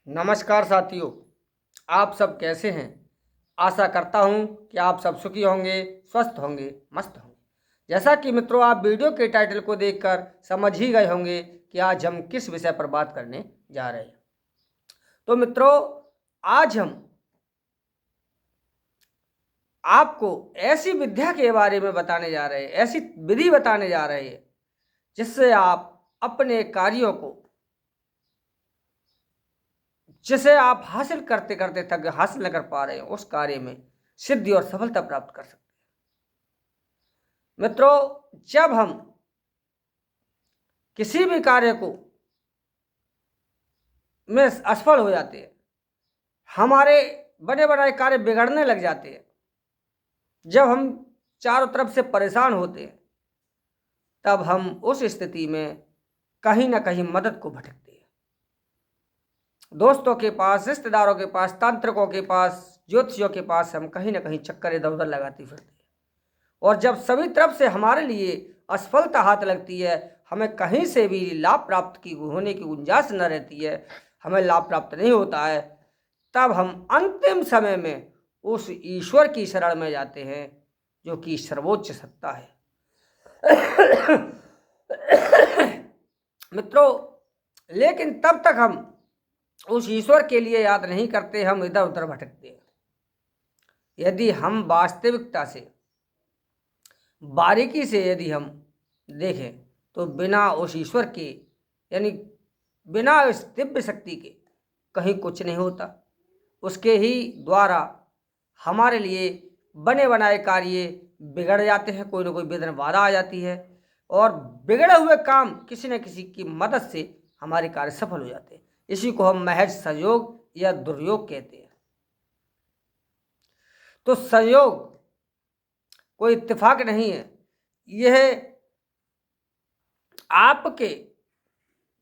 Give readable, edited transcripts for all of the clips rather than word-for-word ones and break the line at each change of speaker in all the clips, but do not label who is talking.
नमस्कार साथियों, आप सब कैसे हैं। आशा करता हूं कि आप सब सुखी होंगे, स्वस्थ होंगे, मस्त होंगे। जैसा कि मित्रों, आप वीडियो के टाइटल को देखकर समझ ही गए होंगे कि आज हम किस विषय पर बात करने जा रहे हैं। तो मित्रों, आज हम आपको ऐसी विद्या के बारे में बताने जा रहे हैं, ऐसी विधि बताने जा रहे हैं जिससे आप अपने कार्यों को, जिसे आप हासिल करते करते थक हासिल न कर पा रहे हैं, उस कार्य में सिद्धि और सफलता प्राप्त कर सकते हैं। मित्रों, जब हम किसी भी कार्य को में असफल हो जाते हैं, हमारे बने बनाए कार्य बिगड़ने लग जाते हैं, जब हम चारों तरफ से परेशान होते हैं, तब हम उस स्थिति में कहीं ना कहीं मदद को भटकते हैं। दोस्तों के पास, रिश्तेदारों के पास, तांत्रिकों के पास, ज्योतिषियों के पास हम कहीं ना कहीं चक्कर इधर उधर लगाते फिरते हैं। और जब सभी तरफ से हमारे लिए असफलता हाथ लगती है, हमें कहीं से भी लाभ प्राप्त की होने की गुंजाइश न रहती है, हमें लाभ प्राप्त नहीं होता है, तब हम अंतिम समय में उस ईश्वर की शरण में जाते हैं जो कि सर्वोच्च सत्ता है। मित्रों, लेकिन तब तक हम उस ईश्वर के लिए याद नहीं करते, हम इधर उधर भटकते हैं। यदि हम वास्तविकता से, बारीकी से यदि हम देखें, तो बिना उस ईश्वर के, यानी बिना उस दिव्य शक्ति के कहीं कुछ नहीं होता। उसके ही द्वारा हमारे लिए बने बनाए कार्य बिगड़ जाते हैं, कोई ना कोई विघ्न बाधा आ जाती है, और बिगड़े हुए काम किसी न किसी की मदद से हमारे कार्य सफल हो जाते हैं। इसी को हम महज संयोग या दुर्योग कहते हैं। तो संयोग कोई इत्तेफाक नहीं है, यह आपके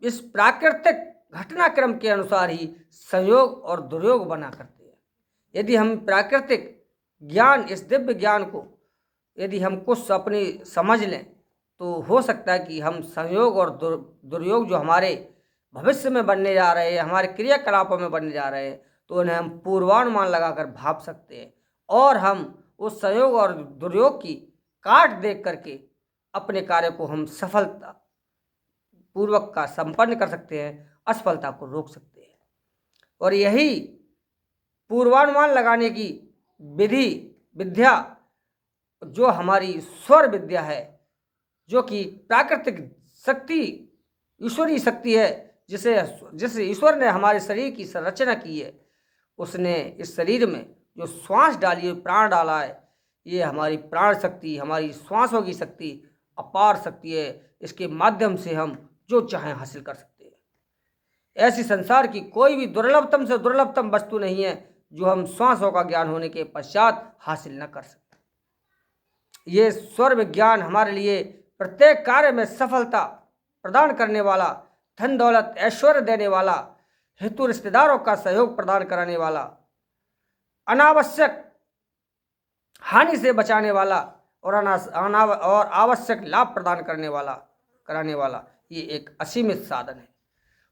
इस प्राकृतिक घटनाक्रम के अनुसार ही संयोग और दुर्योग बना करते हैं। यदि हम प्राकृतिक ज्ञान, इस दिव्य ज्ञान को यदि हम कुछ अपनी समझ लें, तो हो सकता है कि हम संयोग और दुर्योग जो हमारे भविष्य में बनने जा रहे हैं, हमारे क्रियाकलापों में बनने जा रहे हैं, तो उन्हें हम पूर्वानुमान लगाकर भाप सकते हैं, और हम उस संयोग और दुर्योग की काट देख करके अपने कार्य को हम सफलता पूर्वक का संपन्न कर सकते हैं, असफलता को रोक सकते हैं। और यही पूर्वानुमान लगाने की विद्या जो हमारी स्वर विद्या है, जो कि प्राकृतिक शक्ति, ईश्वरीय शक्ति है, जिस ईश्वर ने हमारे शरीर की संरचना की है, उसने इस शरीर में जो श्वास डाली है, प्राण डाला है, ये हमारी प्राण शक्ति, हमारी श्वासों की शक्ति अपार शक्ति है। इसके माध्यम से हम जो चाहें हासिल कर सकते हैं। ऐसी संसार की कोई भी दुर्लभतम से दुर्लभतम वस्तु नहीं है जो हम श्वासों का ज्ञान होने के पश्चात हासिल न कर सकते। ये स्वर विज्ञान हमारे लिए प्रत्येक कार्य में सफलता प्रदान करने वाला, धन दौलत ऐश्वर्य देने वाला, हितु रिश्तेदारों का सहयोग प्रदान कराने वाला, अनावश्यक हानि से बचाने वाला, और आवश्यक लाभ प्रदान कराने वाला ये एक असीमित साधन है।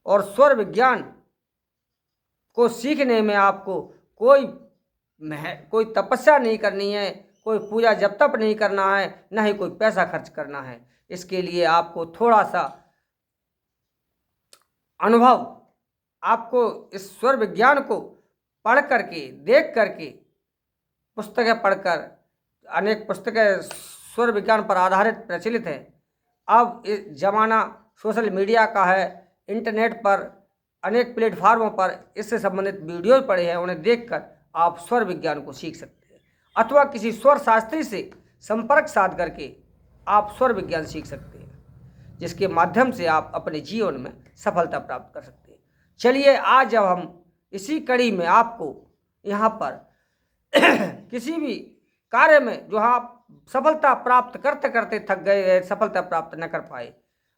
और स्वर विज्ञान को सीखने में आपको कोई तपस्या नहीं करनी है, कोई पूजा जप तप नहीं करना है, न ही कोई पैसा खर्च करना है। इसके लिए आपको थोड़ा सा अनुभव, आपको इस स्वर विज्ञान को पढ़ करके, देख करके, पुस्तकें पढ़कर, अनेक पुस्तकें स्वर विज्ञान पर आधारित प्रचलित हैं। अब इस जमाना सोशल मीडिया का है, इंटरनेट पर अनेक प्लेटफार्मों पर इससे संबंधित वीडियो पड़े हैं, उन्हें देखकर आप स्वर विज्ञान को सीख सकते हैं, अथवा किसी स्वर शास्त्री से संपर्क साध करके आप स्वर विज्ञान सीख सकते हैं, जिसके माध्यम से आप अपने जीवन में सफलता प्राप्त कर सकते हैं। चलिए, आज जब हम इसी कड़ी में आपको यहाँ पर किसी भी कार्य में जो आप सफलता प्राप्त करते करते थक गए, सफलता प्राप्त न कर पाए,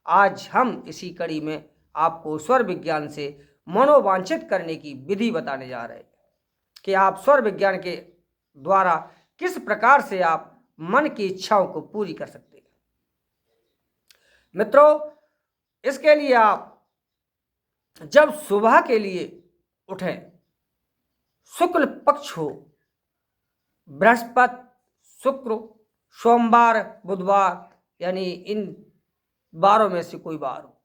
आज हम इसी कड़ी में आपको स्वर विज्ञान से मनोवांछित करने की विधि बताने जा रहे हैं कि आप स्वर विज्ञान के द्वारा किस प्रकार से आप मन की इच्छाओं को पूरी कर सकते हैं। मित्रों, इसके लिए आप जब सुबह के लिए उठें, शुक्ल पक्ष हो, बृहस्पति, शुक्र, सोमवार, बुधवार, यानी इन बारों में से कोई बार हो।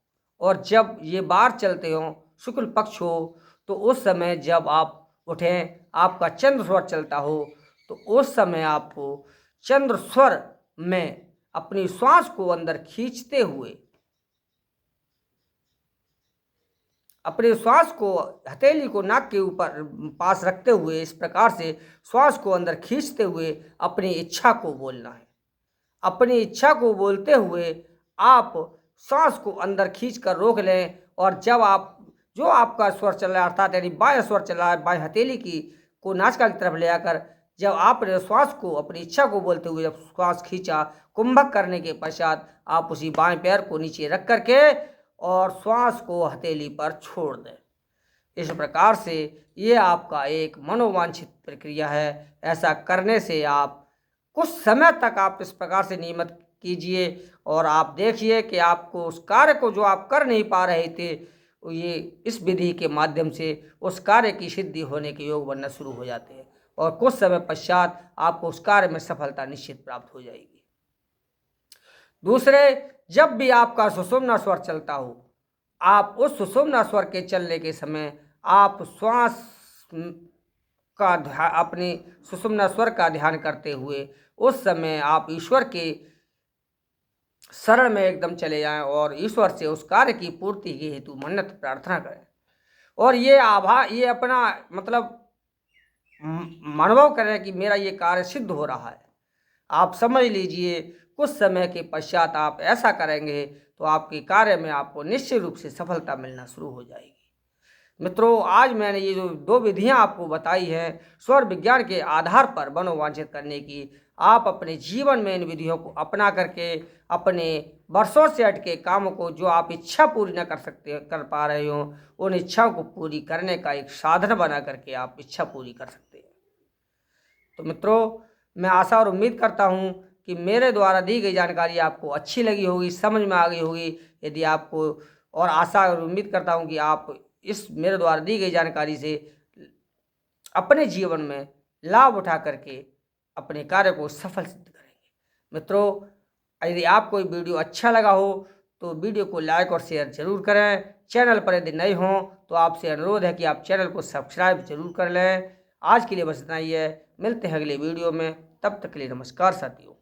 और जब ये बार चलते हों, शुक्ल पक्ष हो, तो उस समय जब आप उठें, आपका चंद्र स्वर चलता हो, तो उस समय आपको चंद्र स्वर में अपनी श्वास को अंदर खींचते हुए, अपने श्वास को, हथेली को नाक के ऊपर पास रखते हुए इस प्रकार से श्वास को अंदर खींचते हुए अपनी इच्छा को बोलना है। अपनी इच्छा को बोलते हुए आप सांस को अंदर खींच कर रोक लें, और जब आप जो आपका स्वर चल रहा है, अर्थात यानी बाएं स्वर चल रहा है, बाएं हथेली की को नासिका की तरफ ले आकर जब आपने श्वास को, अपनी इच्छा को बोलते हुए जब श्वास खींचा, कुंभक करने के पश्चात आप उसी बाएं पैर को नीचे रख करके और श्वास को हथेली पर छोड़ दें। इस प्रकार से ये आपका एक मनोवांछित प्रक्रिया है। ऐसा करने से आप कुछ समय तक आप इस प्रकार से नियमित कीजिए, और आप देखिए कि आपको उस कार्य को जो आप कर नहीं पा रहे थे, ये इस विधि के माध्यम से उस कार्य की सिद्धि होने के योग बनना शुरू हो जाते हैं, और कुछ समय पश्चात आपको उस कार्य में सफलता निश्चित प्राप्त हो जाएगी। दूसरे, जब भी आपका सुषुम्ना स्वर चलता हो, आप उस सुषुम्ना स्वर के चलने के समय आप श्वास का ध्यान, अपनी सुषुम्ना स्वर का ध्यान करते हुए उस समय आप ईश्वर के शरण में एकदम चले जाएं और ईश्वर से उस कार्य की पूर्ति के हेतु मन्नत प्रार्थना करें। और ये ये अपना मतलब अनुभव करें कि मेरा ये कार्य सिद्ध हो रहा है। आप समझ लीजिए, कुछ समय के पश्चात आप ऐसा करेंगे तो आपके कार्य में आपको निश्चित रूप से सफलता मिलना शुरू हो जाएगी। मित्रों, आज मैंने ये जो 2 विधियां आपको बताई हैं स्वर विज्ञान के आधार पर मनोवांछित करने की, आप अपने जीवन में इन विधियों को अपना करके अपने वर्षों से अटके कामों को, जो आप इच्छा पूरी न कर पा रहे हो, उन इच्छाओं को पूरी करने का एक साधन बना करके आप इच्छा पूरी कर सकते हैं। तो मित्रों, मैं आशा और उम्मीद करता हूँ कि मेरे द्वारा दी गई जानकारी आपको अच्छी लगी होगी, समझ में आ गई होगी। यदि आपको, और आशा और उम्मीद करता हूँ कि आप इस मेरे द्वारा दी गई जानकारी से अपने जीवन में लाभ उठा करके अपने कार्य को सफल सिद्ध करेंगे। मित्रों, यदि आपको ये वीडियो अच्छा लगा हो तो वीडियो को लाइक और शेयर जरूर करें। चैनल पर यदि नए हों तो आपसे अनुरोध है कि आप चैनल को सब्सक्राइब जरूर कर लें। आज के लिए बस इतना ही है, मिलते हैं अगले वीडियो में, तब तक के लिए नमस्कार साथियों।